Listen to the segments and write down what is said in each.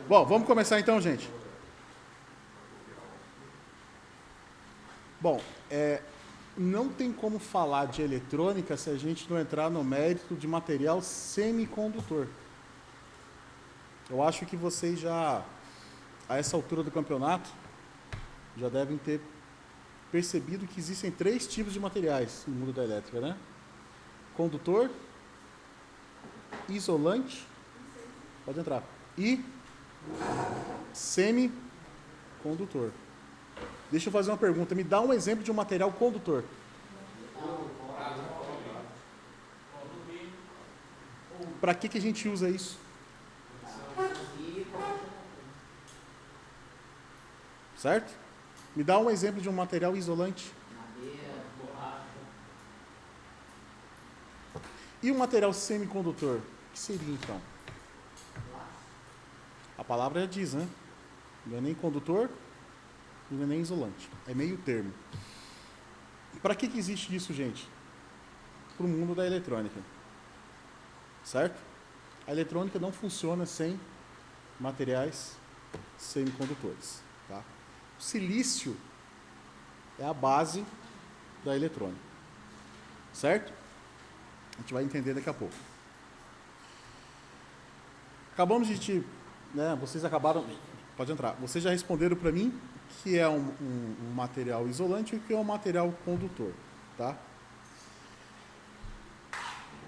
Bom, vamos começar então, gente. Bom, não tem como falar de eletrônica se a gente não entrar no mérito de material semicondutor. Eu acho que vocês já, a essa altura do campeonato, já devem ter percebido que existem 3 tipos de materiais no mundo da elétrica, né? Condutor, isolante, pode entrar, e semicondutor. Deixa eu fazer uma pergunta, me dá um exemplo de um material condutor. Para que a gente usa isso? Certo? Me dá um exemplo de um material isolante. E um material semicondutor? O que seria então? A palavra já diz, né? Não é nem condutor, não é nem isolante. É meio termo. Para que existe isso, gente? Para o mundo da eletrônica. Certo? A eletrônica não funciona sem materiais semicondutores. Tá? O silício é a base da eletrônica. Certo? A gente vai entender daqui a pouco. Acabamos de vocês acabaram... Pode entrar. Vocês já responderam para mim que é um material isolante e o que é um material condutor. Tá?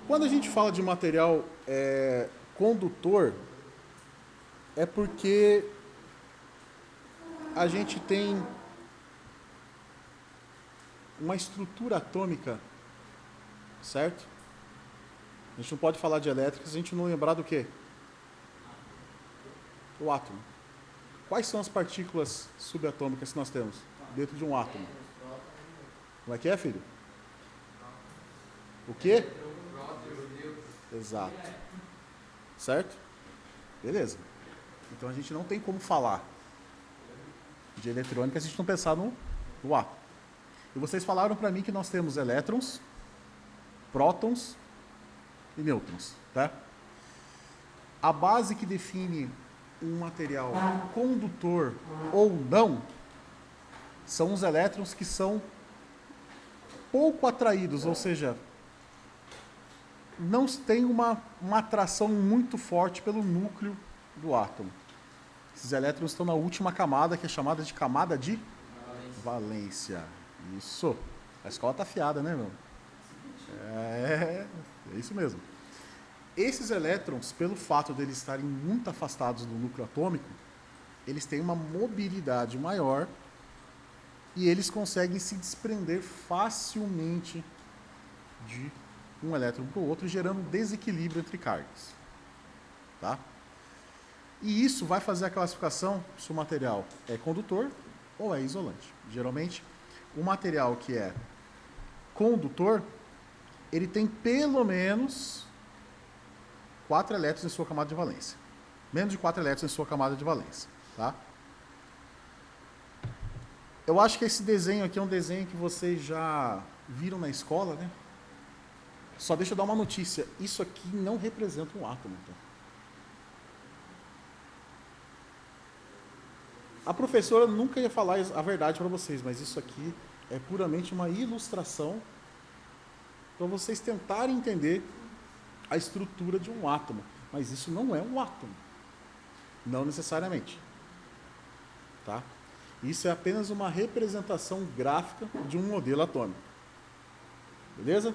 Quando a gente fala de material condutor, é porque a gente tem uma estrutura atômica, certo? A gente não pode falar de elétrica se a gente não lembrar do quê? O átomo. Quais são as partículas subatômicas que nós temos dentro de um átomo? Como é que é, filho? O quê? Exato. Certo? Beleza. Então a gente não tem como falar de eletrônica se a gente não pensar no átomo. E vocês falaram para mim que nós temos elétrons, prótons e nêutrons, tá? A base que define um material condutor ou não são os elétrons que são pouco atraídos, ou seja, não tem uma atração muito forte pelo núcleo do átomo. Esses elétrons estão na última camada, que é chamada de camada de valência. Isso. A escola tá afiada, né, meu? É isso mesmo. Esses elétrons, pelo fato de eles estarem muito afastados do núcleo atômico, eles têm uma mobilidade maior e eles conseguem se desprender facilmente de um elétron para o outro, gerando um desequilíbrio entre cargas. Tá? E isso vai fazer a classificação se o material é condutor ou é isolante. Geralmente, o material que é condutor, ele tem pelo menos 4 elétrons em sua camada de valência. Menos de 4 elétrons em sua camada de valência. Tá? Eu acho que esse desenho aqui é um desenho que vocês já viram na escola, né? Só deixa eu dar uma notícia. Isso aqui não representa um átomo. Tá? A professora nunca ia falar a verdade para vocês, mas isso aqui é puramente uma ilustração para vocês tentarem entender a estrutura de um átomo. Mas isso não é um átomo. Não necessariamente. Tá? Isso é apenas uma representação gráfica de um modelo atômico. Beleza?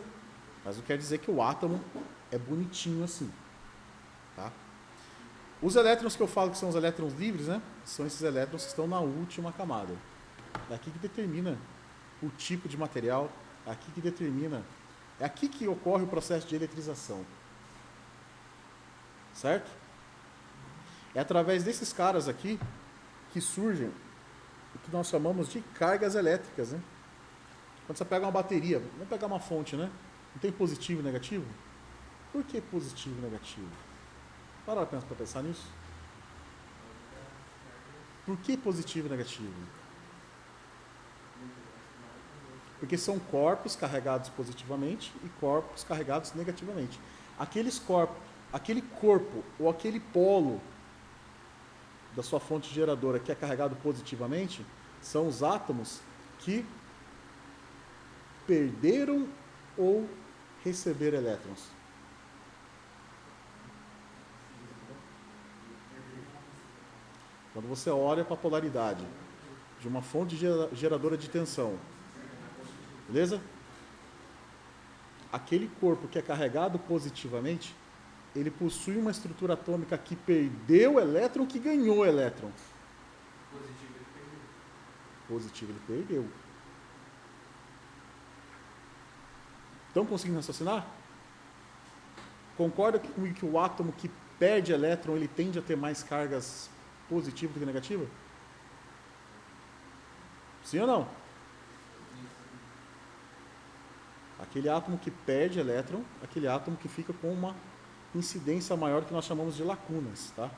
Mas não quer dizer que o átomo é bonitinho assim. Tá? Os elétrons que eu falo que são os elétrons livres, né? São esses elétrons que estão na última camada. É aqui que determina o tipo de material, é aqui que determina... É aqui que ocorre o processo de eletrização. Certo? É através desses caras aqui que surgem o que nós chamamos de cargas elétricas, né? Quando você pega uma bateria, vamos pegar uma fonte, né? Não tem positivo e negativo? Por que positivo e negativo? Para pensar nisso. Por que positivo e negativo? Porque são corpos carregados positivamente e corpos carregados negativamente. Aquele corpo ou aquele polo da sua fonte geradora que é carregado positivamente são os átomos que perderam ou receberam elétrons. Quando você olha para a polaridade de uma fonte geradora de tensão, beleza? Aquele corpo que é carregado positivamente, ele possui uma estrutura atômica que perdeu elétron, que ganhou elétron. Positivo ele perdeu. Positivo ele perdeu. Estão conseguindo raciocinar? Concorda comigo que o átomo que perde elétron, ele tende a ter mais cargas positivas do que negativas? Sim ou não? Aquele átomo que perde elétron, aquele átomo que fica com uma incidência maior que nós chamamos de lacunas, tá?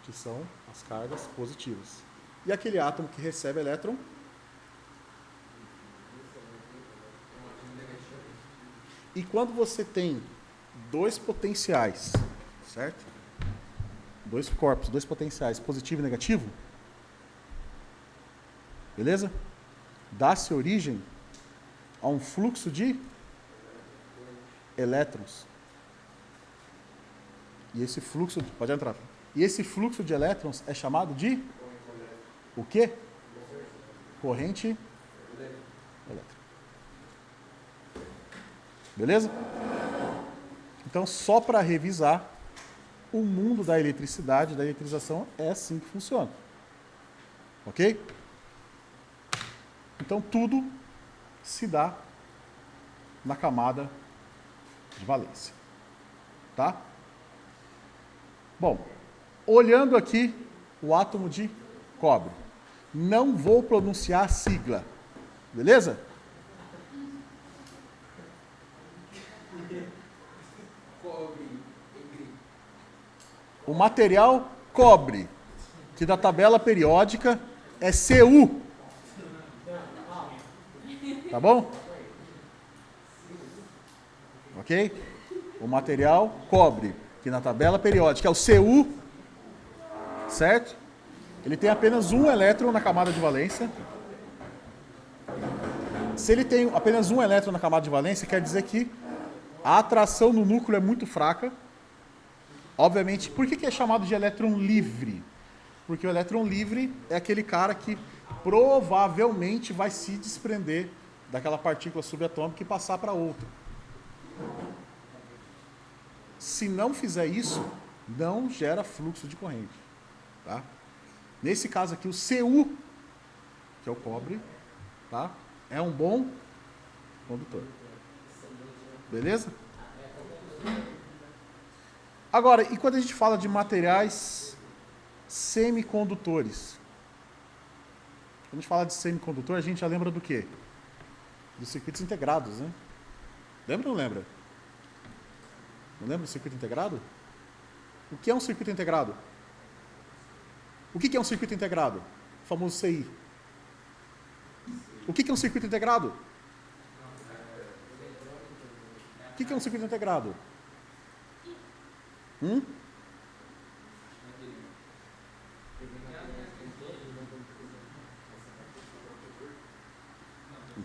Que são as cargas positivas. E aquele átomo que recebe elétron, e quando você tem dois potenciais, certo? Dois corpos, dois potenciais, positivo e negativo, beleza? Dá-se origem a um fluxo de elétrons. E esse fluxo, pode entrar. E esse fluxo de elétrons é chamado de o quê? Corrente elétrica. Beleza? Então, só para revisar, o mundo da eletricidade, da eletrização, é assim que funciona. Ok? Então, tudo se dá na camada de valência. Tá? Bom, olhando aqui o átomo de cobre. Não vou pronunciar a sigla. Beleza? O material cobre, que da tabela periódica é Cu. Tá bom? Ok? O material cobre, que na tabela periódica é o Cu, certo? Ele tem apenas um elétron na camada de valência. Se ele tem apenas um elétron na camada de valência, quer dizer que a atração no núcleo é muito fraca. Obviamente, por que é chamado de elétron livre? Porque o elétron livre é aquele cara que provavelmente vai se desprender daquela partícula subatômica e passar para outra. Se não fizer isso, não gera fluxo de corrente. Tá? Nesse caso aqui, o Cu, que é o cobre, tá? É um bom condutor. Beleza? Agora, e quando a gente fala de materiais semicondutores? Quando a gente fala de semicondutor, a gente já lembra do quê? Dos circuitos integrados, né? Lembra ou não lembra? Não lembra do circuito integrado? O que é um circuito integrado? O que é um circuito integrado? O famoso CI. O que é um circuito integrado? O que é um circuito integrado? Um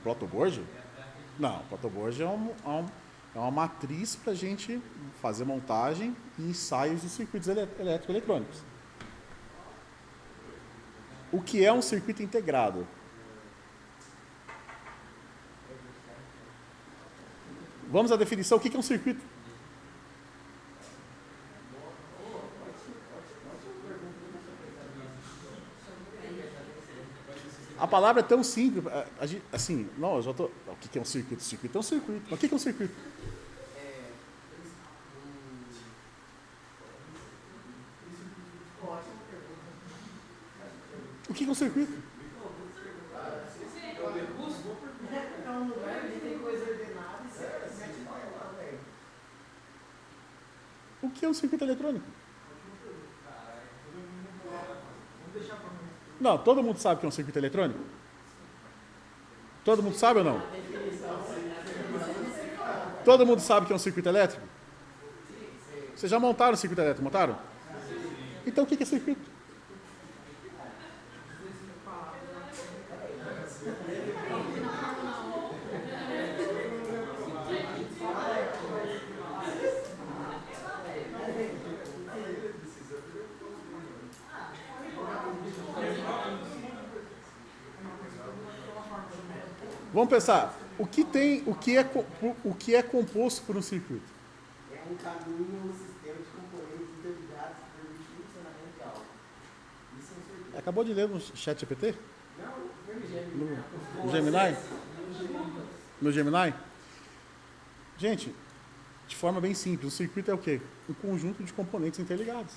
protoboard? Não, protoboard é uma matriz para a gente fazer montagem e ensaios de circuitos elétrico-eletrônicos. O que é um circuito integrado? Vamos à definição. O que é um circuito? A palavra é tão simples, assim, não, eu já tô. O que é um circuito? Circuito é um circuito. Mas o que é um circuito? O que é um circuito? O que é um circuito eletrônico? Não, todo mundo sabe o que é um circuito eletrônico? Todo mundo sabe ou não? Todo mundo sabe o que é um circuito elétrico? Vocês já montaram o circuito elétrico, montaram? Então o que é circuito? Vamos pensar, o que é composto por um circuito? É um caminho, um sistema de componentes interligados que permite o funcionamento de algo. Isso é um circuito. Acabou de ler no chat GPT? Não, foi no Gemini. No Gemini? No Gemini? Gente, de forma bem simples, o circuito é o quê? Um conjunto de componentes interligados.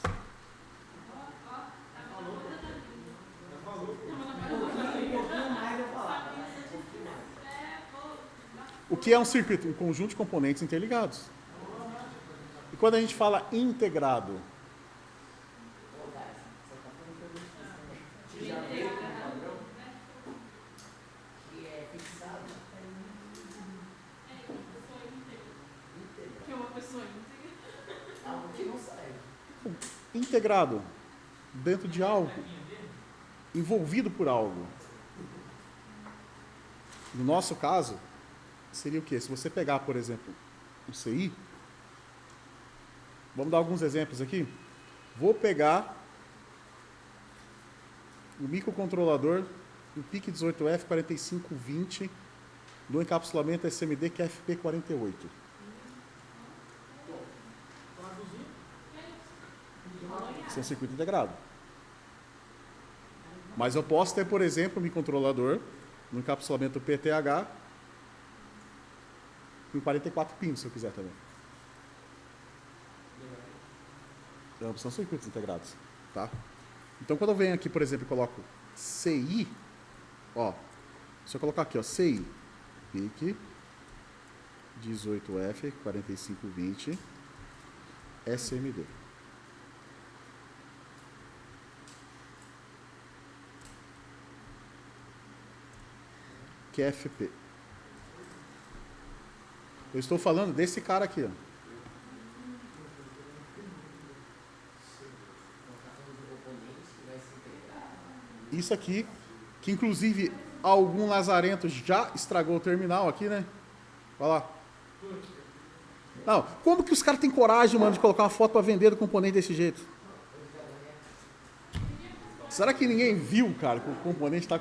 O que é um circuito? Um conjunto de componentes interligados. E quando a gente fala integrado? Integrado dentro de algo, envolvido por algo. No nosso caso, seria o quê? Se você pegar, por exemplo, o CI, vamos dar alguns exemplos aqui. Vou pegar o microcontrolador do PIC18F4520 do encapsulamento SMD QFP48. Isso é um circuito integrado. Mas eu posso ter, por exemplo, um microcontrolador no encapsulamento PTH com 44 pinos, se eu quiser também. Então, são circuitos integrados. Tá? Então, quando eu venho aqui, por exemplo, e coloco CI, ó, se eu colocar aqui, ó, CI, PIC 18F 4520 SMD. QFP. Eu estou falando desse cara aqui, ó. Isso aqui, que inclusive algum lazarento já estragou o terminal aqui, né? Olha lá. Não, como que os caras têm coragem, mano, de colocar uma foto para vender do componente desse jeito? Será que ninguém viu, cara, que o componente está...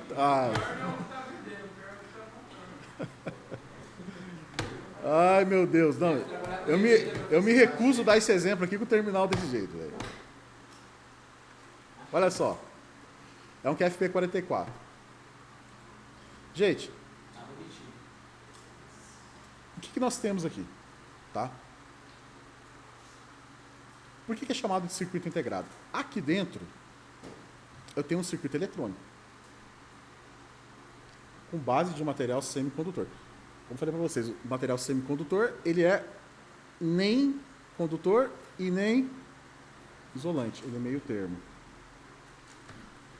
Ai, meu Deus, não. Eu me recuso a dar esse exemplo aqui com o terminal desse jeito, velho. Olha só. É um QFP44. Gente, o que nós temos aqui? Tá? Por que é chamado de circuito integrado? Aqui dentro, eu tenho um circuito eletrônico com base de material semicondutor. Como eu falei para vocês, o material semicondutor, ele é nem condutor e nem isolante, ele é meio termo.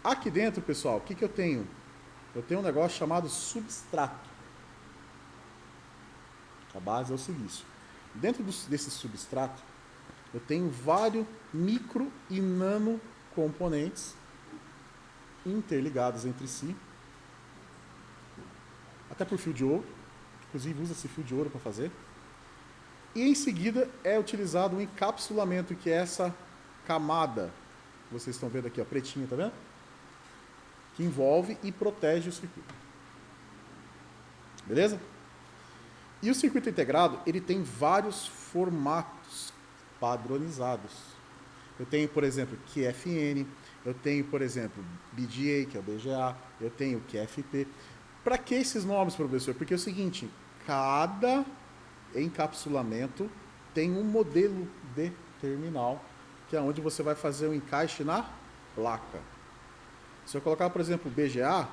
Aqui dentro, pessoal, o que eu tenho? Eu tenho um negócio chamado substrato. A base é o silício. Dentro desse substrato, eu tenho vários micro e nano componentes interligados entre si, até por fio de ouro. Inclusive usa-se fio de ouro para fazer. E em seguida é utilizado um encapsulamento, que é essa camada, vocês estão vendo aqui, ó, pretinha, tá vendo? Que envolve e protege o circuito. Beleza? E o circuito integrado, ele tem vários formatos padronizados. Eu tenho, por exemplo, QFN, eu tenho, por exemplo, BGA, que é o BGA, eu tenho QFP. Para que esses nomes, professor? Porque é o seguinte, cada encapsulamento tem um modelo de terminal, que é onde você vai fazer o encaixe na placa. Se eu colocar, por exemplo, BGA,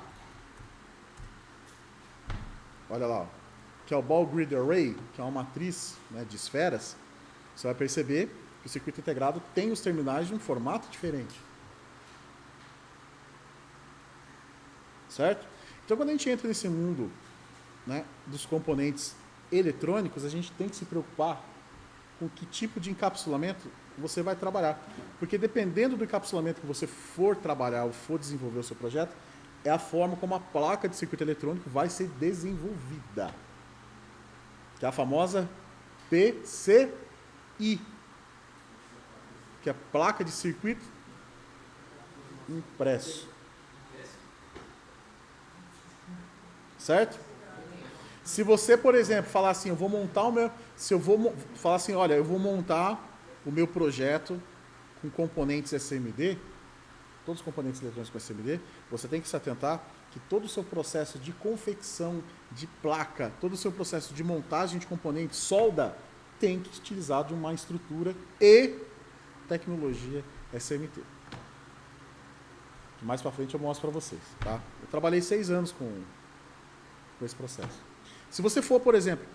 olha lá, ó, que é o Ball Grid Array, que é uma matriz, né, de esferas, você vai perceber que o circuito integrado tem os terminais de um formato diferente. Certo? Então, quando a gente entra nesse mundo, né, dos componentes eletrônicos, a gente tem que se preocupar com que tipo de encapsulamento você vai trabalhar. Porque dependendo do encapsulamento que você for trabalhar ou for desenvolver o seu projeto, é a forma como a placa de circuito eletrônico vai ser desenvolvida. Que é a famosa PCI, que é a placa de circuito impresso. Certo? Se você, por exemplo, falar assim, eu vou montar o meu... Se eu vou falar assim, olha, eu vou montar o meu projeto com componentes SMD, todos os componentes eletrônicos com SMD, você tem que se atentar que todo o seu processo de confecção de placa, todo o seu processo de montagem de componentes, solda, tem que utilizar de uma estrutura e tecnologia SMT. Mais para frente eu mostro para vocês. Tá? Eu trabalhei 6 anos com esse processo. Se você for, por exemplo,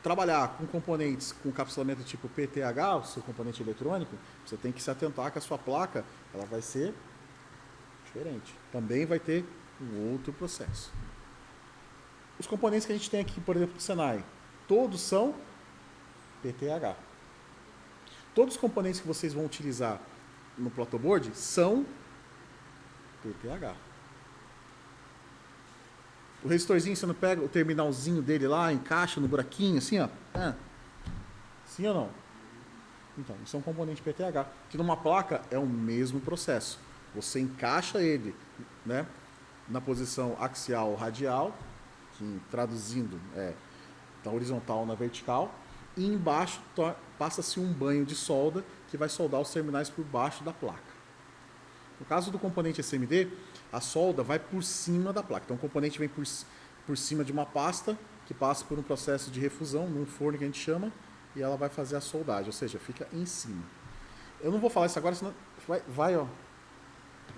trabalhar com componentes com encapsulamento tipo PTH, o seu componente eletrônico, você tem que se atentar que a sua placa ela vai ser diferente. Também vai ter um outro processo. Os componentes que a gente tem aqui, por exemplo, do Senai, todos são PTH. Todos os componentes que vocês vão utilizar no protoboard são PTH. O resistorzinho, você não pega o terminalzinho dele lá, encaixa no buraquinho, assim, ó. Sim ou não? Então, isso é um componente PTH. Que numa placa é o mesmo processo. Você encaixa ele, né, na posição axial ou radial, que traduzindo é da horizontal na vertical, e embaixo passa-se um banho de solda que vai soldar os terminais por baixo da placa. No caso do componente SMD, a solda vai por cima da placa. Então o componente vem por cima de uma pasta que passa por um processo de refusão, num forno que a gente chama, e ela vai fazer a soldagem, ou seja, fica em cima. Eu não vou falar isso agora, senão vai ó,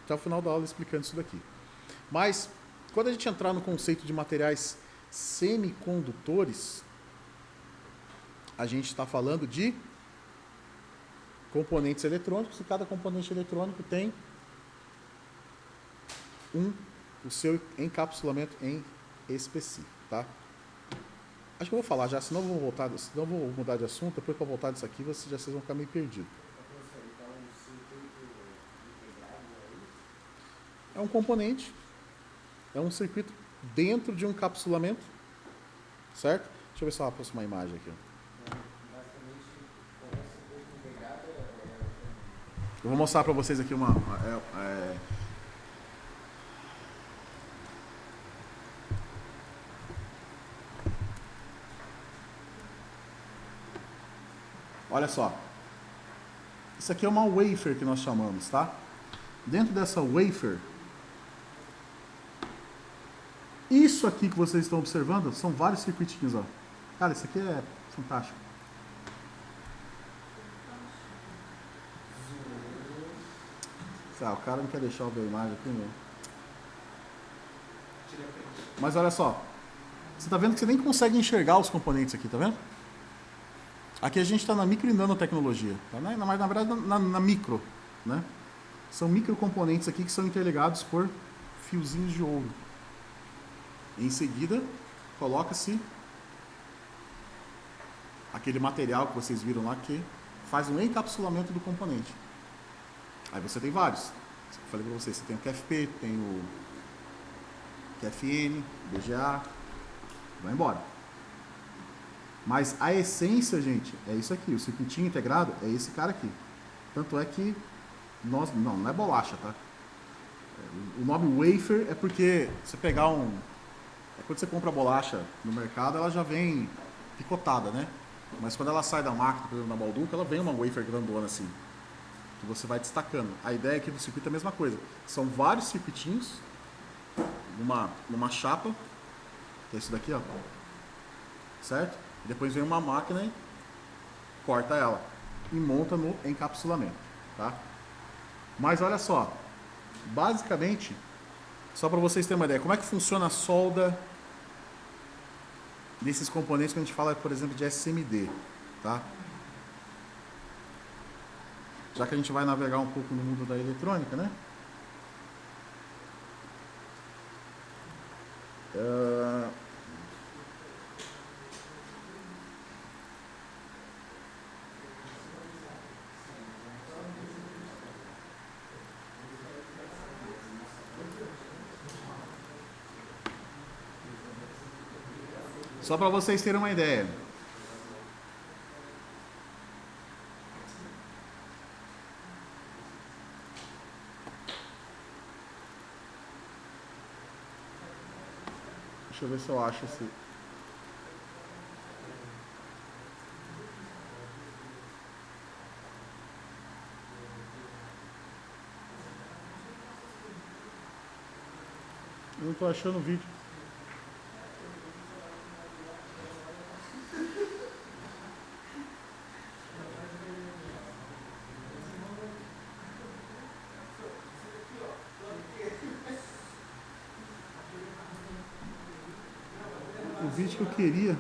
até o final da aula explicando isso daqui. Mas, quando a gente entrar no conceito de materiais semicondutores, a gente está falando de componentes eletrônicos, e cada componente eletrônico tem o seu encapsulamento em específico, tá? Acho que eu vou falar já, senão eu vou mudar de assunto, depois que eu voltar disso aqui, vocês vão ficar meio perdidos. É um componente, é um circuito dentro de um encapsulamento, certo? Deixa eu ver se eu aproximo uma imagem aqui. Eu vou mostrar para vocês aqui uma... Olha só. Isso aqui é uma wafer que nós chamamos, tá? Dentro dessa wafer, isso aqui que vocês estão observando são vários circuitinhos, ó. Cara, isso aqui é fantástico. O cara não quer deixar eu ver a imagem aqui, meu. Mas olha só. Você tá vendo que você nem consegue enxergar os componentes aqui, tá vendo? Aqui a gente está na micro e nanotecnologia, tá? Mas na verdade na micro, né? São microcomponentes aqui que são interligados por fiozinhos de ouro. Em seguida, coloca-se aquele material que vocês viram lá que faz um encapsulamento do componente. Aí você tem vários. Eu falei para vocês, você tem o QFP, tem o QFN, BGA, vai embora. Mas a essência, gente, é isso aqui. O circuitinho integrado é esse cara aqui. Tanto é que não é bolacha, tá? O nome wafer é porque você pegar quando você compra bolacha no mercado, ela já vem picotada, né? Mas quando ela sai da máquina, por exemplo, na Balduca, ela vem uma wafer grandona assim, que você vai destacando. A ideia aqui do circuito é a mesma coisa. São vários circuitinhos numa chapa, que é isso daqui, ó. Certo? E depois vem uma máquina e corta ela e monta no encapsulamento, tá? Mas olha só, basicamente, só para vocês terem uma ideia, como é que funciona a solda desses componentes que a gente fala, por exemplo, de SMD, tá? Já que a gente vai navegar um pouco no mundo da eletrônica, né? Só para vocês terem uma ideia. Deixa eu ver se eu acho esse. Eu não tô achando o vídeo. O vídeo que eu queria.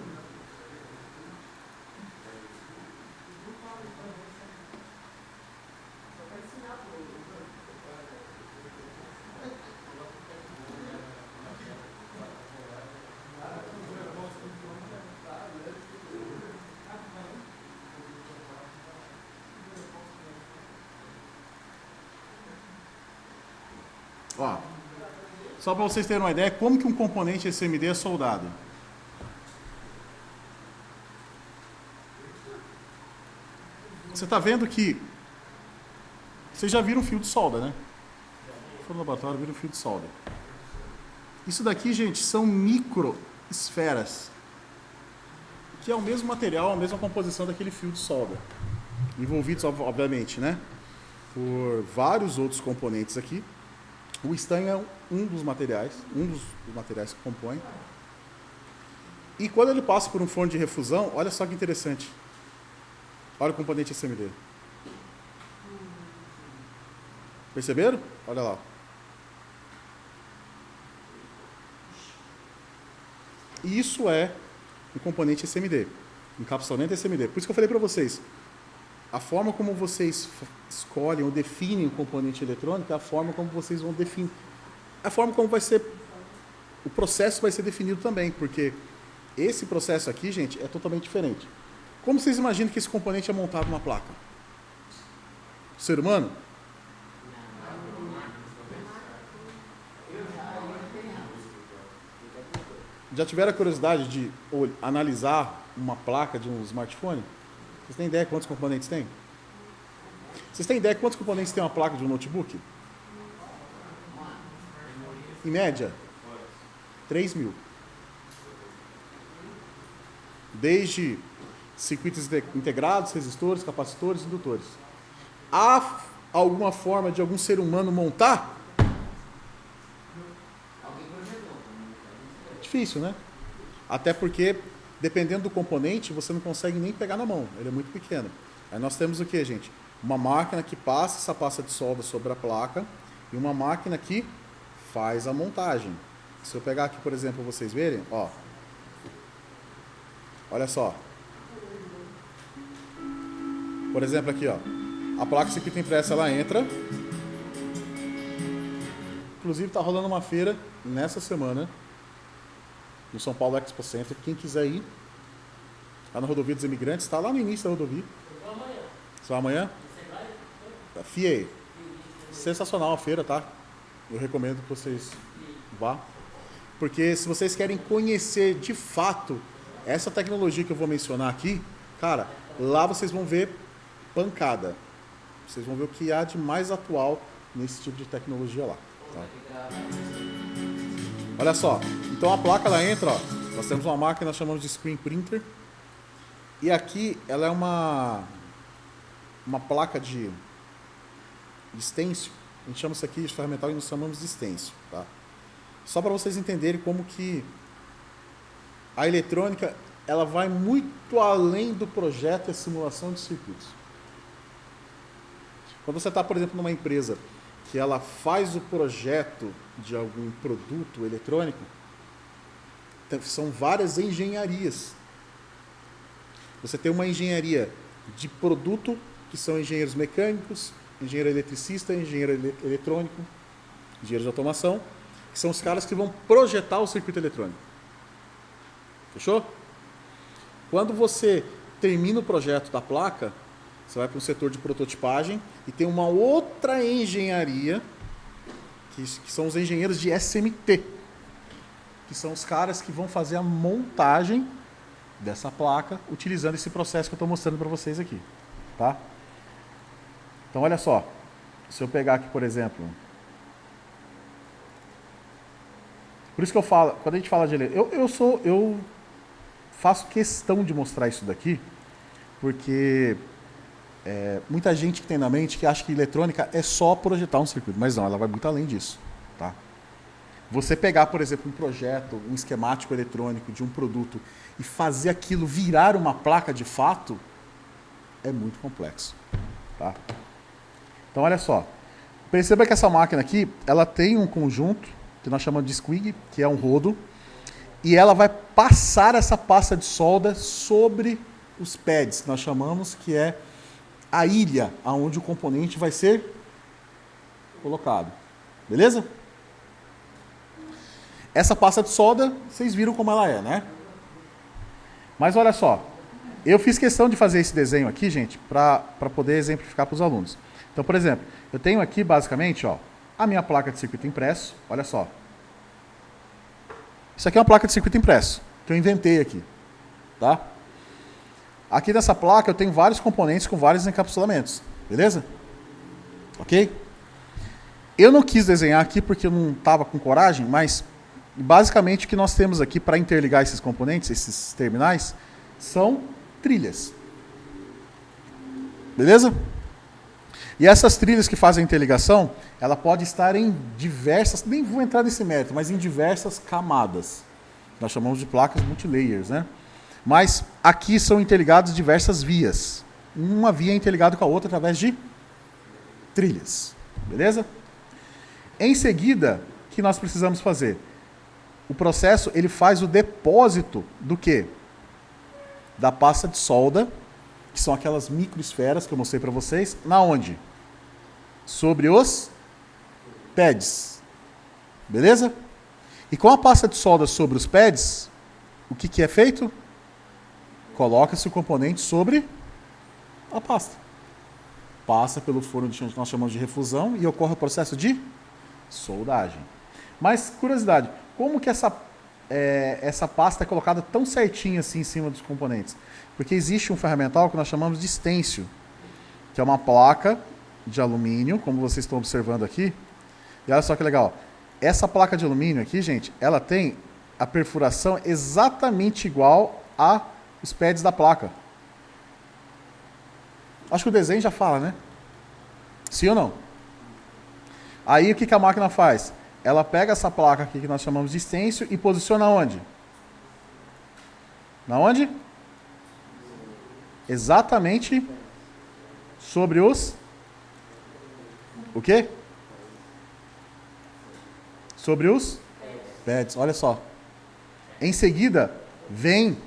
Ó, só para vocês terem uma ideia, como que um componente SMD é soldado. Você está vendo que... Vocês já viram fio de solda, né? Foram no laboratório, viram fio de solda. Isso daqui, gente, são microesferas, que é o mesmo material, a mesma composição daquele fio de solda. Envolvidos, obviamente, né? Por vários outros componentes aqui. O estanho é um dos materiais que compõe. E quando ele passa por um forno de refusão, olha só que interessante. Olha o componente SMD. Perceberam? Olha lá. Isso é um componente SMD, encapsulamento SMD. Por isso que eu falei para vocês, a forma como vocês escolhem ou definem o componente eletrônico é a forma como vocês vão definir. A forma como vai ser, o processo vai ser definido também, porque esse processo aqui, gente, é totalmente diferente. Como vocês imaginam que esse componente é montado numa placa? Ser humano? Já tiveram a curiosidade de analisar uma placa de um smartphone? Vocês têm ideia de quantos componentes tem? Vocês têm ideia de quantos componentes tem uma placa de um notebook? Em média, 3.000. Desde circuitos integrados, resistores, capacitores, indutores. Há alguma forma de algum ser humano montar? Difícil, né? Até porque, dependendo do componente, você não consegue nem pegar na mão. Ele é muito pequeno. Aí nós temos o que, gente? Uma máquina que passa essa pasta de solda sobre a placa e uma máquina que faz a montagem. Se eu pegar aqui, por exemplo, vocês verem, ó. Olha só. Por exemplo, aqui, ó. A placa circuito impressa, ela entra. Inclusive, está rolando uma feira nessa semana no São Paulo Expo Center. Quem quiser ir, lá na Rodovia dos Imigrantes, está lá no início da rodovia. Só amanhã? FIEI. Sensacional a feira, tá? Eu recomendo que vocês vá. Porque se vocês querem conhecer de fato essa tecnologia que eu vou mencionar aqui, cara, lá vocês vão ver pancada. Vocês vão ver o que há de mais atual nesse tipo de tecnologia lá. Tá? Olha só. Então a placa, ela entra, ó. Nós temos uma máquina que nós chamamos de screen printer. E aqui ela é uma placa de stencil. A gente chama isso aqui de ferramental e nós chamamos de stencil. Tá? Só para vocês entenderem como que a eletrônica ela vai muito além do projeto e a simulação de circuitos. Quando você está, por exemplo, numa empresa que ela faz o projeto de algum produto eletrônico, são várias engenharias. Você tem uma engenharia de produto, que são engenheiros mecânicos, engenheiro eletricista, engenheiro eletrônico, engenheiro de automação, que são os caras que vão projetar o circuito eletrônico. Fechou? Quando você termina o projeto da placa, você vai para um setor de prototipagem e tem uma outra engenharia, que são os engenheiros de SMT, que são os caras que vão fazer a montagem dessa placa, utilizando esse processo que eu estou mostrando para vocês aqui. Tá? Então, olha só. Se eu pegar aqui, por exemplo... Por isso que eu falo, quando a gente fala de eletrônica, eu faço questão de mostrar isso daqui, porque muita gente que tem na mente que acha que eletrônica é só projetar um circuito, mas não, ela vai muito além disso. Tá? Você pegar, por exemplo, um projeto, um esquemático eletrônico de um produto e fazer aquilo virar uma placa de fato, é muito complexo. Tá? Então, olha só. Perceba que essa máquina aqui, ela tem um conjunto, que nós chamamos de squig, que é um rodo, e ela vai passar essa pasta de solda sobre os pads, que nós chamamos que é a ilha onde o componente vai ser colocado. Beleza? Essa pasta de solda, vocês viram como ela é, né? Mas olha só, eu fiz questão de fazer esse desenho aqui, gente, para poder exemplificar para os alunos. Então, por exemplo, eu tenho aqui basicamente, ó, a minha placa de circuito impresso, olha só. Isso aqui é uma placa de circuito impresso, que eu inventei aqui, tá? Aqui nessa placa eu tenho vários componentes com vários encapsulamentos, beleza? Ok? Eu não quis desenhar aqui porque eu não estava com coragem, mas basicamente o que nós temos aqui para interligar esses componentes, esses terminais, são trilhas. Beleza? E essas trilhas que fazem a interligação, ela pode estar em diversas, nem vou entrar nesse mérito, mas em diversas camadas. Nós chamamos de placas multilayers, né? Mas aqui são interligadas diversas vias. Uma via é interligada com a outra através de trilhas. Beleza? Em seguida, o que nós precisamos fazer? O processo, ele faz o depósito do quê? Da pasta de solda, que são aquelas microesferas que eu mostrei para vocês. Na onde? Sobre os pads. Beleza? E com a pasta de solda sobre os pads, o que é feito? Coloca-se o componente sobre a pasta. Passa pelo forno que nós chamamos de refusão e ocorre o processo de soldagem. Mas, curiosidade, como que essa pasta é colocada tão certinha assim em cima dos componentes? Porque existe um ferramental que nós chamamos de stencil, que é uma placa de alumínio, como vocês estão observando aqui. E olha só que legal. Essa placa de alumínio aqui, gente, ela tem a perfuração exatamente igual aos pads da placa. Acho que o desenho já fala, né? Sim ou não? Aí o que a máquina faz? Ela pega essa placa aqui que nós chamamos de stencil e posiciona onde? Na onde? Exatamente sobre os... O quê? Sobre os pads. Olha só. Em seguida, vem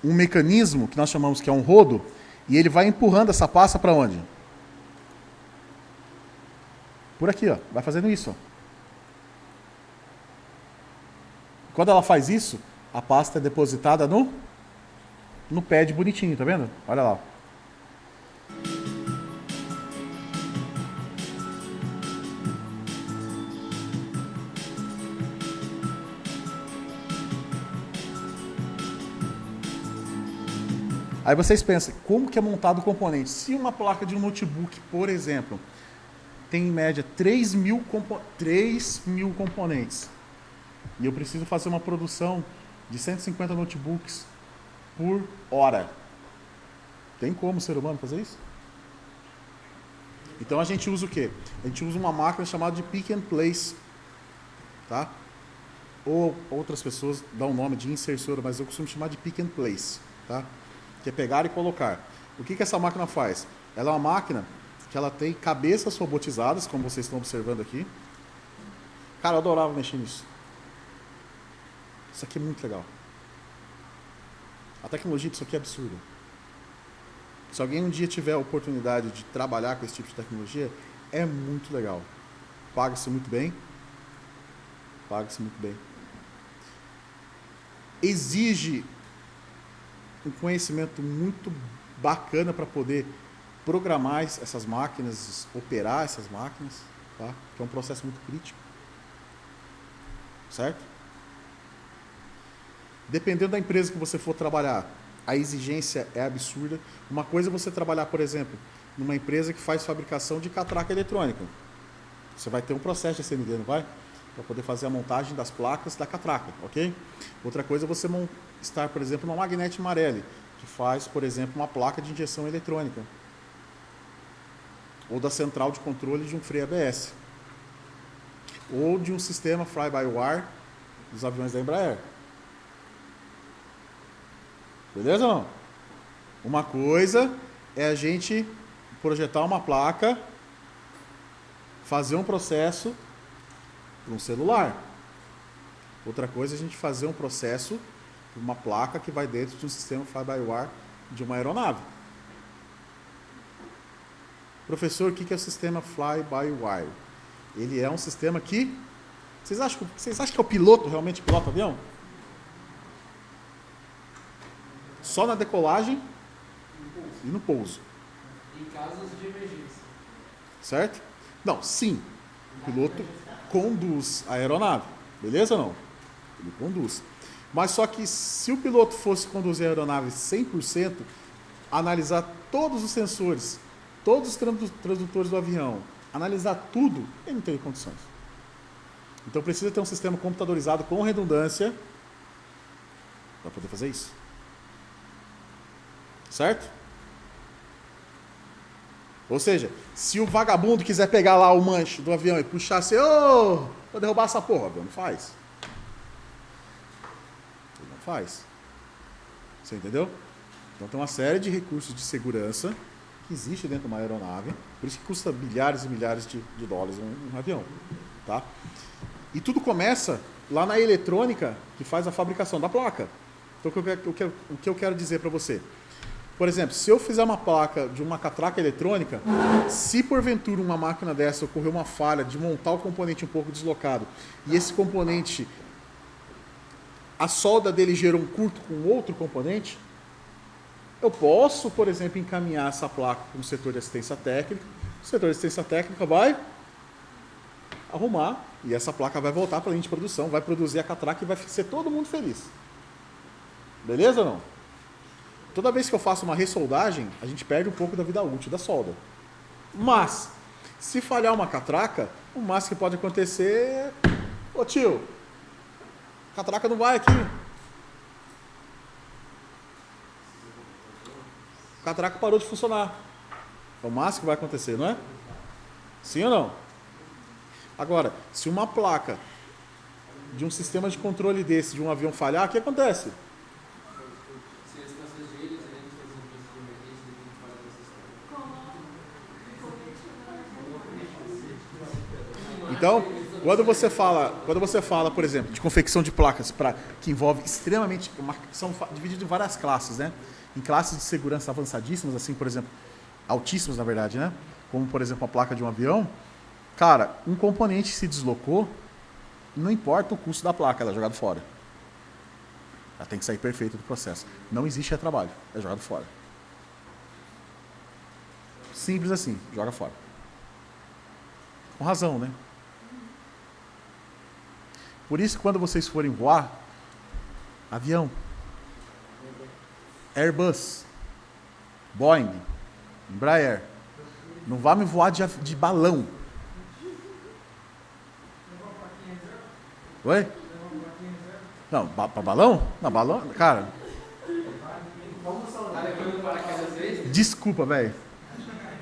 um mecanismo que nós chamamos que é um rodo e ele vai empurrando essa pasta para onde? Por aqui, ó. Vai fazendo isso, ó. Quando ela faz isso, a pasta é depositada no pad bonitinho, tá vendo? Olha lá. Aí vocês pensam, como que é montado o componente? Se uma placa de um notebook, por exemplo, tem em média 3 mil componentes, e eu preciso fazer uma produção de 150 notebooks por hora, tem como o ser humano fazer isso? Então a gente usa o quê? A gente usa uma máquina chamada de pick and place, tá? Ou outras pessoas dão o nome de insersora, mas eu costumo chamar de pick and place, tá? Que é pegar e colocar. O que essa máquina faz? Ela é uma máquina que ela tem cabeças robotizadas, como vocês estão observando aqui. Cara, eu adorava mexer nisso. Isso aqui é muito legal. A tecnologia disso aqui é absurda. Se alguém um dia tiver a oportunidade de trabalhar com esse tipo de tecnologia, é muito legal. Paga-se muito bem. Paga-se muito bem. Exige um conhecimento muito bacana para poder programar essas máquinas, operar essas máquinas, tá? Que é um processo muito crítico. Certo? Dependendo da empresa que você for trabalhar, a exigência é absurda. Uma coisa é você trabalhar, por exemplo, numa empresa que faz fabricação de catraca eletrônica. Você vai ter um processo de SMD, não vai? Para poder fazer a montagem das placas da catraca, ok? Outra coisa é você estar, por exemplo, numa Magnete Marelli, que faz, por exemplo, uma placa de injeção eletrônica. Ou da central de controle de um freio ABS. ou de um sistema fly-by-wire dos aviões da Embraer. Beleza ou não? Uma coisa é a gente projetar uma placa, fazer um processo para um celular. Outra coisa é a gente fazer um processo para uma placa que vai dentro de um sistema fly-by-wire de uma aeronave. Professor, o que é o sistema fly-by-wire? Ele é um sistema que... Vocês acham que é o piloto realmente pilota o avião? Só na decolagem e no pouso. Em casos de emergência. Certo? Não, sim. O piloto conduz a aeronave. Beleza ou não? Ele conduz. Mas só que se o piloto fosse conduzir a aeronave 100%, analisar todos os sensores, todos os transdutores do avião, analisar tudo, ele não tem condições. Então precisa ter um sistema computadorizado com redundância para poder fazer isso. Certo? Ou seja, se o vagabundo quiser pegar lá o manche do avião e puxar assim, ô, vou derrubar essa porra, o avião não faz. Ele não faz. Você entendeu? Então tem uma série de recursos de segurança que existe dentro de uma aeronave, por isso que custa milhares e milhares de dólares um avião. Tá? E tudo começa lá na eletrônica que faz a fabricação da placa. Então o que eu quero dizer para você? Por exemplo, se eu fizer uma placa de uma catraca eletrônica, se porventura uma máquina dessa ocorrer uma falha de montar o componente um pouco deslocado, e esse componente, a solda dele gerou um curto com outro componente, eu posso, por exemplo, encaminhar essa placa para um setor de assistência técnica, o setor de assistência técnica vai arrumar, e essa placa vai voltar para a linha de produção, vai produzir a catraca e vai ser todo mundo feliz. Beleza ou não? Toda vez que eu faço uma ressoldagem, a gente perde um pouco da vida útil da solda. Mas, se falhar uma catraca, o máximo que pode acontecer... Ô tio, a catraca não vai aqui. A catraca parou de funcionar. É o máximo que vai acontecer, não é? Sim ou não? Agora, se uma placa de um sistema de controle desse, de um avião falhar, o que acontece? Então, quando você fala, por exemplo, de confecção de placas que envolve extremamente, são divididas em várias classes, né? Em classes de segurança avançadíssimas, assim, por exemplo, altíssimas, na verdade, né? Como, por exemplo, a placa de um avião. Cara, um componente se deslocou, não importa o custo da placa, ela é jogada fora. Ela tem que sair perfeita do processo. Não existe retrabalho, é jogado fora. Simples assim, joga fora. Com razão, né? Por isso, quando vocês forem voar, avião, Airbus, Boeing, Embraer, não vá me voar de balão. Oi? Não, para balão? Não, balão, cara. Desculpa, velho.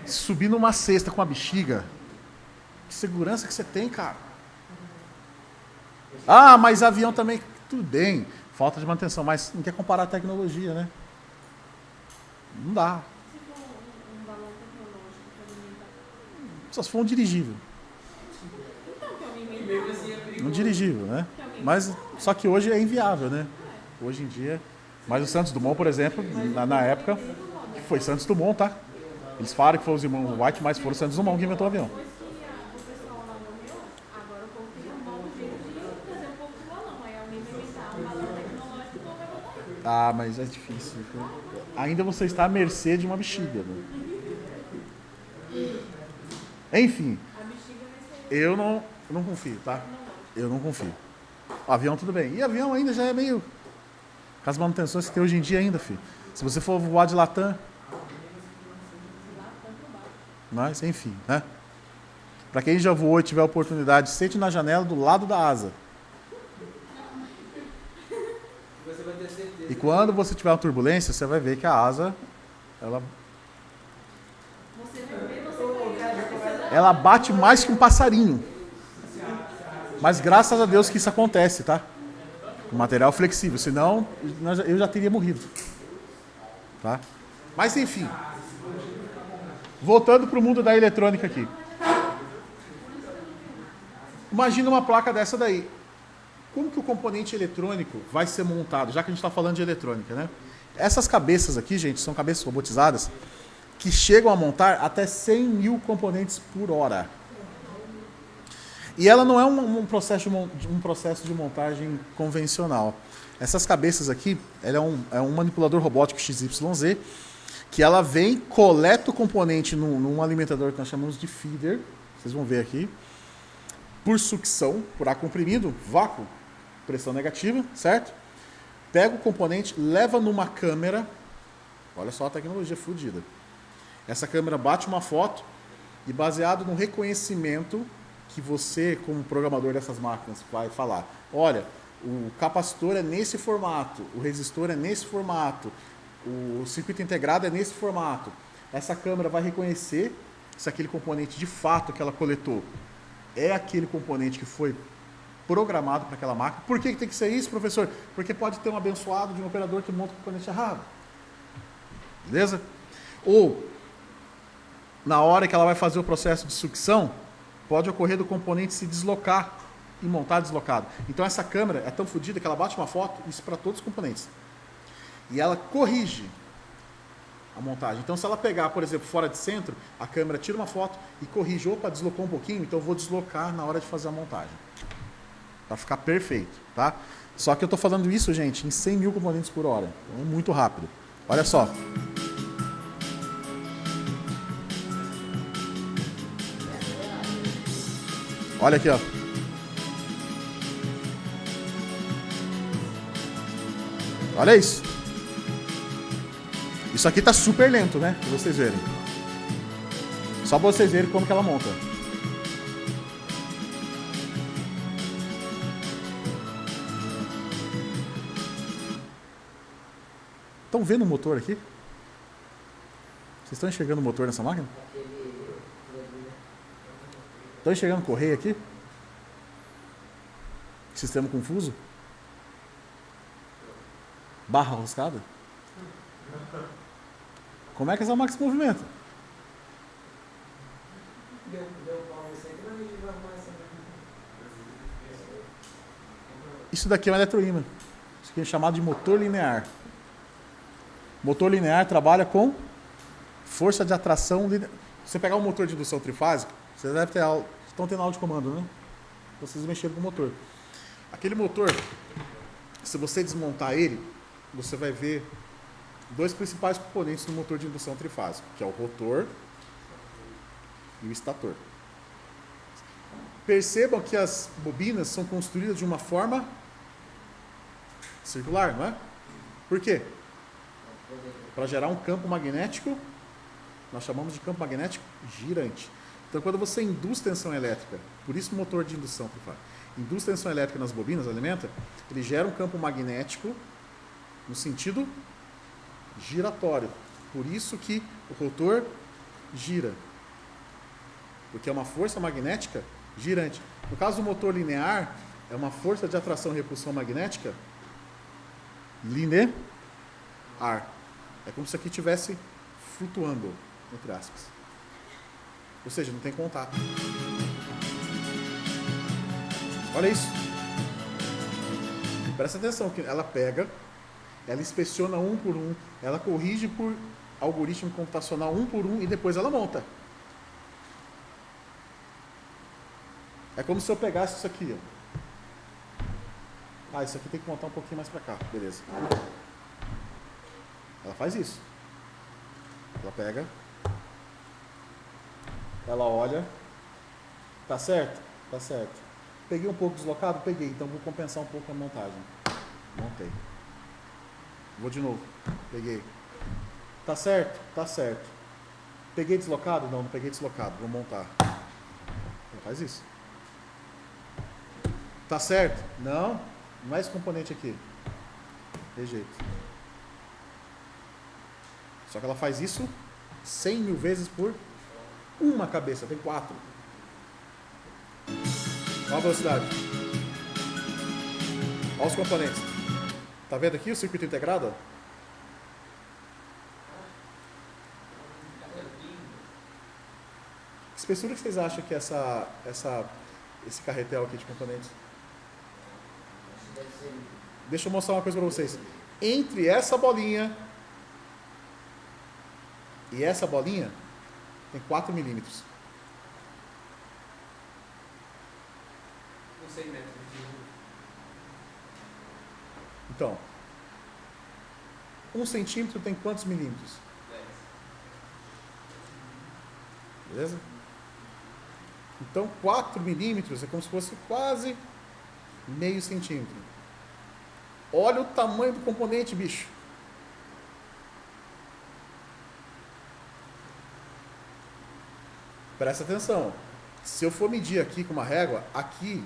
Subir numa cesta com a bexiga. Que segurança que você tem, cara. Ah, mas avião também, tudo bem, falta de manutenção, mas não quer comparar a tecnologia, né? Não dá. Se for um balão tecnológico para alimentar. Só se for um dirigível. Então, que alguém E mesmo assim é perigoso. Um dirigível, né? Mas só que hoje é inviável, né? Hoje em dia. Mas o Santos Dumont, por exemplo, na época, que foi Santos Dumont, tá? Eles falam que foram os irmãos White, mas foram o Santos Dumont que inventou o avião. Depois que o pessoal lá morreu, agora o povo tem um novo jeito de trazer um pouco de balão. Aí alguém vai inventar um balão tecnológico e o povo vai botar. Ah, mas é difícil. Ainda você está à mercê de uma bexiga, né? Enfim, A bexiga vai ser. eu não confio, tá? Eu não confio. Avião tudo bem. E avião ainda já é meio... Com as manutenções que tem hoje em dia ainda, filho. Se você for voar de Latam... Mas, enfim, né? Para quem já voou e tiver a oportunidade, sente na janela do lado da asa. Você vai ter certeza. E quando você tiver uma turbulência, você vai ver que a asa, Você vai ver, você vai ver. ela bate mais que um passarinho. Mas graças a Deus que isso acontece, tá? O material flexível, senão eu já teria morrido. Tá? Mas enfim. Voltando para o mundo da eletrônica aqui. Imagina uma placa dessa daí. Como que o componente eletrônico vai ser montado? Já que a gente está falando de eletrônica, né? Essas cabeças aqui, gente, são cabeças robotizadas que chegam a montar até 100 mil componentes por hora. E ela não é um processo de montagem convencional. Essas cabeças aqui, ela é um manipulador robótico XYZ, que ela vem, coleta o componente num alimentador que nós chamamos de feeder, vocês vão ver aqui, por sucção, por ar comprimido, vácuo, pressão negativa, certo? Pega o componente, leva numa câmera, olha só a tecnologia fodida. Essa câmera bate uma foto e, baseado no reconhecimento que você, como programador dessas máquinas, vai falar, olha, o capacitor é nesse formato, o resistor é nesse formato, o circuito integrado é nesse formato. Essa câmera vai reconhecer se aquele componente de fato que ela coletou é aquele componente que foi programado para aquela máquina. Por que tem que ser isso, professor? Porque pode ter um abençoado de um operador que monta o componente errado. Beleza? Ou, na hora que ela vai fazer o processo de sucção, pode ocorrer do componente se deslocar e montar deslocado. Então essa câmera é tão fodida que ela bate uma foto, isso para todos os componentes. E ela corrige a montagem. Então se ela pegar, por exemplo, fora de centro, a câmera tira uma foto e corrige. Opa, deslocou um pouquinho, então eu vou deslocar na hora de fazer a montagem. Para ficar perfeito, tá? Só que eu estou falando isso, gente, em 100 mil componentes por hora. Então, muito rápido. Olha só. Olha aqui, ó. Olha isso. Isso aqui tá super lento, né? Pra vocês verem. Só pra vocês verem como que ela monta. Estão vendo o motor aqui? Vocês estão enxergando o motor nessa máquina? Estão enxergando o correio aqui? Sistema confuso? Barra roscada? Como é que essa máquina se movimenta? Isso daqui é um eletroímã. Isso aqui é chamado de motor linear. Motor linear trabalha com força de atração linear. Se você pegar um motor de indução trifásica, você deve ter aula. Estão tendo aula de comando, né? Vocês mexeram com o motor. Aquele motor, se você desmontar ele, você vai ver dois principais componentes do motor de indução trifásica, que é o rotor e o estator. Percebam que as bobinas são construídas de uma forma circular, não é? Por quê? Para gerar um campo magnético, nós chamamos de campo magnético girante. Então, quando você induz tensão elétrica, por isso o motor de indução trifásica, induz tensão elétrica nas bobinas, alimenta, ele gera um campo magnético no sentido giratório. Por isso que o rotor gira. Porque é uma força magnética girante. No caso do motor linear, é uma força de atração e repulsão magnética linear. É como se aqui estivesse flutuando, entre aspas. Ou seja, não tem contato. Olha isso. Presta atenção, que ela pega, ela inspeciona um por um, ela corrige por algoritmo computacional um por um e depois ela monta. É como se eu pegasse isso aqui, ó. Isso aqui tem que montar um pouquinho mais pra cá, beleza. Ela faz isso. Ela pega, ela olha, tá certo? Tá certo. Peguei um pouco deslocado? Peguei, então vou compensar um pouco a montagem. Montei. Vou de novo. Peguei. Tá certo? Tá certo. Peguei deslocado? Não, não peguei deslocado. Vou montar. Ela faz isso. Tá certo? Não, não é esse componente aqui. Rejeito. Só que ela faz isso 100 mil vezes por uma cabeça. Tem 4. Olha a velocidade. Olha os componentes. Tá vendo aqui o circuito integrado? Ó? Que espessura que vocês acham que é esse carretel aqui de componentes? Deixa eu mostrar uma coisa para vocês. Entre essa bolinha e essa bolinha tem 4 milímetros. Não sei metros de Então, 1 centímetro tem quantos milímetros? 10. Beleza? Então, 4 milímetros é como se fosse quase meio centímetro. Olha o tamanho do componente, bicho. Presta atenção. Se eu for medir aqui com uma régua, aqui,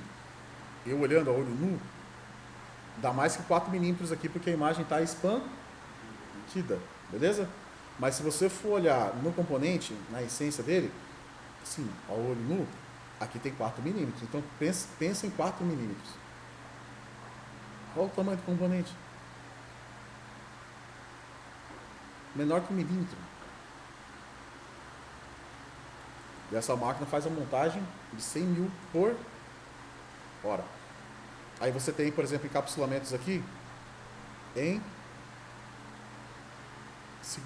eu olhando a olho nu, dá mais que 4 milímetros aqui, porque a imagem está expandida. Beleza? Mas se você for olhar no componente, na essência dele, assim, ao olho nu, aqui tem 4 milímetros. Então, pensa em 4 milímetros. Olha o tamanho do componente. Menor que 1 milímetro. E essa máquina faz a montagem de 100 mil por hora. Aí você tem, por exemplo, encapsulamentos aqui de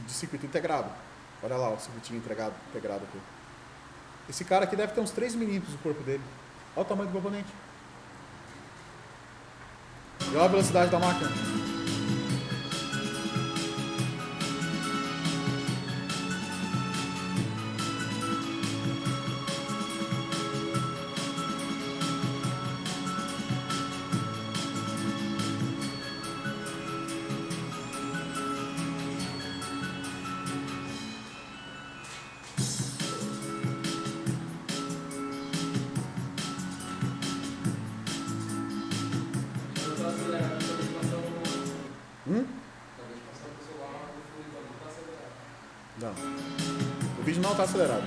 circuito integrado. Olha lá o circuitinho integrado aqui. Esse cara aqui deve ter uns 3 milímetros do corpo dele. Olha o tamanho do componente. E olha a velocidade da máquina. Não. O vídeo não está acelerado.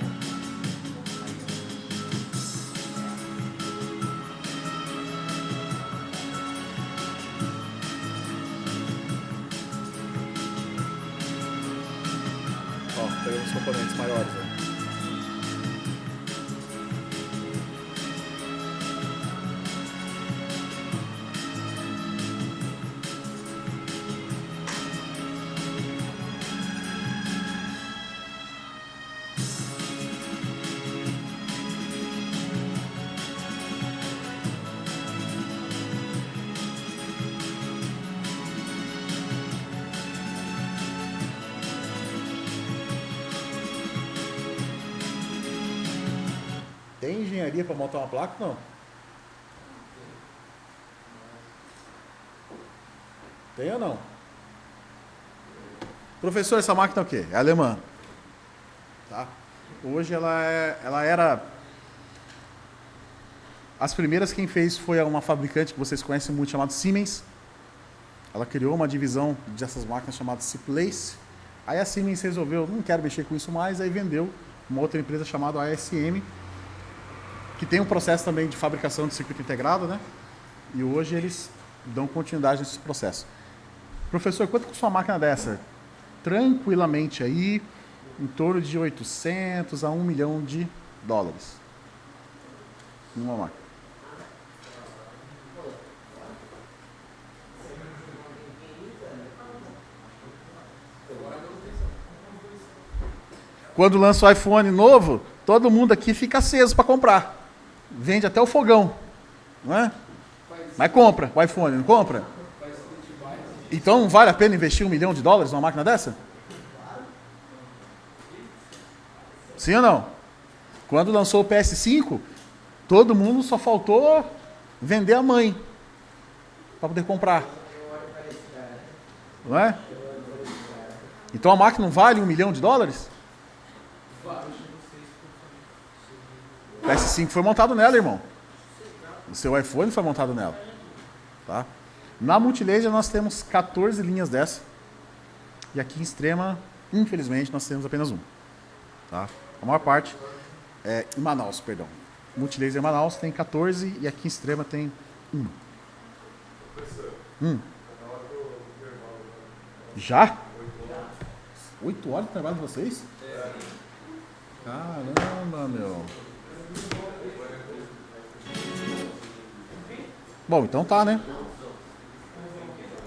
Ó, pegando os componentes maiores. Ó. Tem engenharia para montar uma placa? Não. Tem ou não? Professor, essa máquina é o quê? É alemã. Tá? Hoje ela era... As primeiras quem fez foi uma fabricante que vocês conhecem muito, chamada Siemens. Ela criou uma divisão dessas máquinas chamada C-Place. Aí a Siemens resolveu, não quero mexer com isso mais, aí vendeu uma outra empresa chamada ASM, que tem um processo também de fabricação de circuito integrado, né? E hoje eles dão continuidade nesse processo. Professor, quanto custa uma máquina dessa? Tranquilamente aí, em torno de 800 a 1 milhão de dólares. Uma máquina. Quando lança o iPhone novo, todo mundo aqui fica aceso para comprar. Vende até o fogão, não é? Mas compra o iPhone, não compra? Então não vale a pena investir 1 milhão de dólares numa máquina dessa? Sim ou não? Quando lançou o PS5, todo mundo só faltou vender a mãe para poder comprar. Não é? Então a máquina não vale 1 milhão de dólares? O PS5 foi montado nela, irmão. O seu iPhone foi montado nela. Tá? Na Multilaser nós temos 14 linhas dessa. E aqui em Extrema, infelizmente, nós temos apenas um. Tá? A maior parte é em Manaus, perdão. Multilaser em Manaus tem 14 e aqui em Extrema tem 1. Professor, Já? 8 horas de trabalho de vocês? Caramba, meu. Bom, então tá, né?